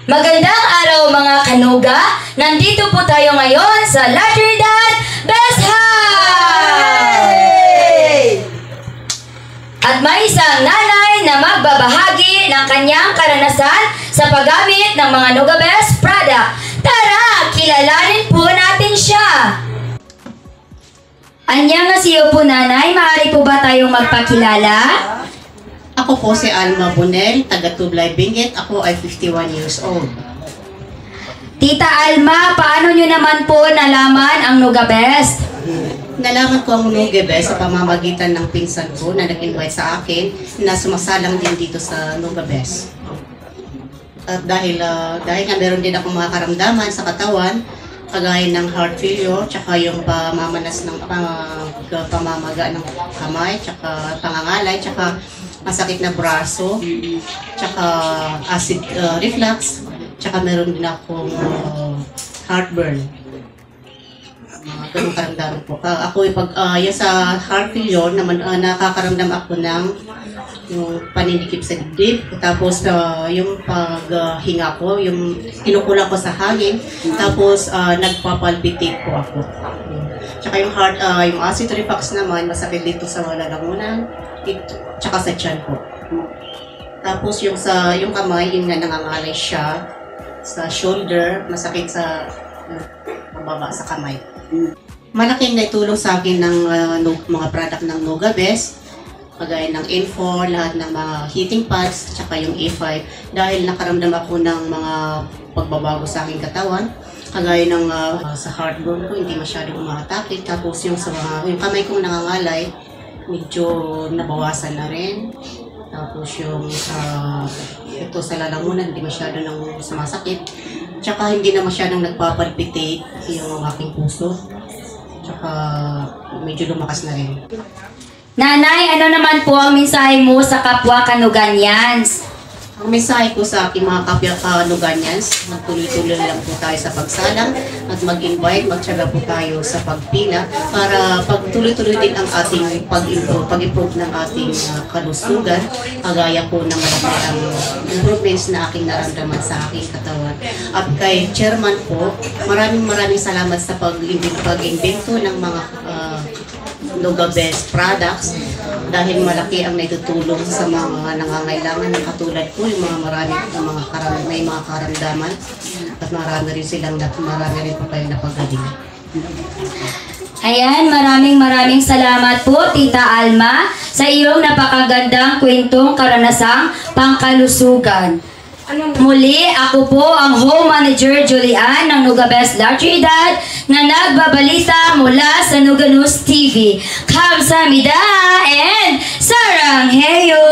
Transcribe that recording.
Magandang araw mga kanuga! Nandito po tayo ngayon sa La Trinidad Best High! At may isang nanay na magbabahagi ng kanyang karanasan sa paggamit ng mga Nugabest product. Tara, kilalanin po natin siya! Annyeonghaseyo po nanay, maaari po ba tayong magpakilala? Ako po si Alma Bonel, taga Tublay, Benguet. Ako ay 51 years old. Tita Alma, paano nyo naman po nalaman ang Nugabest? Nalaman ko ang Nugabest sa pamamagitan ng pinsan ko na nag-invite sa akin na sumasalang din dito sa Nugabest. At dahil nga meron din akong mga karamdaman sa katawan, kagaya ng heart failure, tsaka yung pamamanas ng pamamaga ng kamay, tsaka pangangalay, tsaka masakit na braso, tsaka acid reflux, tsaka meron din akong heartburn. Mga ganun karamdaman po. Ako yung sa heart failure naman, nakakaramdam ako ng yung paninikip sa dibdib, tapos yung paghinga ko, yung kinukulang ko sa hangin, tapos nagpapalpitate po ako. Tsaka yung yung acid reflux naman, masakit dito sa lalamunan, tsaka sa tiyan po. Tapos yung kamay, yung nangangalay siya, sa shoulder, masakit sa mababa sa kamay. Malaking naitulong sa akin ng mga product ng Nugabest, kagaya ng N4, lahat ng mga heating pads, tsaka yung E5, dahil nakaramdam ako ng mga pagbabago sa aking katawan, kagaya ng sa heartburn ko, hindi masyadong umatake, tapos yung kamay kong nangangalay, medyo nabawasan na rin. Tapos yung ito sa lalamunan, hindi masyado nang sumasakit. Tsaka hindi na masyadong nagpapalpitate yung aking puso. Tsaka medyo lumakas na rin. Nanay, ano naman po ang mensahe mo sa kapwa Kanuganians? Ang mensahe ko sa aking mga kapwa Kanuganians, magtuloy-tuloy lang po tayo sa pagsalang at mag-invite, magtsaga po tayo sa pagpila para pagtuloy-tuloy din ang ating pag-improve ng ating kalusugan, kagaya po ng ang improvements na aking naramdaman sa aking katawan. At kay Chairman po, maraming salamat sa pag-invento ng mga Nugabest products dahil malaki ang naitutulong sa mga nangangailangan na katulad ko, yung mga may mga karamdaman at marami rin po kayong napagaling. Ayan, maraming salamat po Tita Alma sa iyong napakagandang kwentong karanasang pangkalusugan. Muli, ako po ang Home Manager Julian ng Nugabest La Trinidad na nagbabalita mula sa Nuga News TV. Kamsahamnida and Saranghaeyo!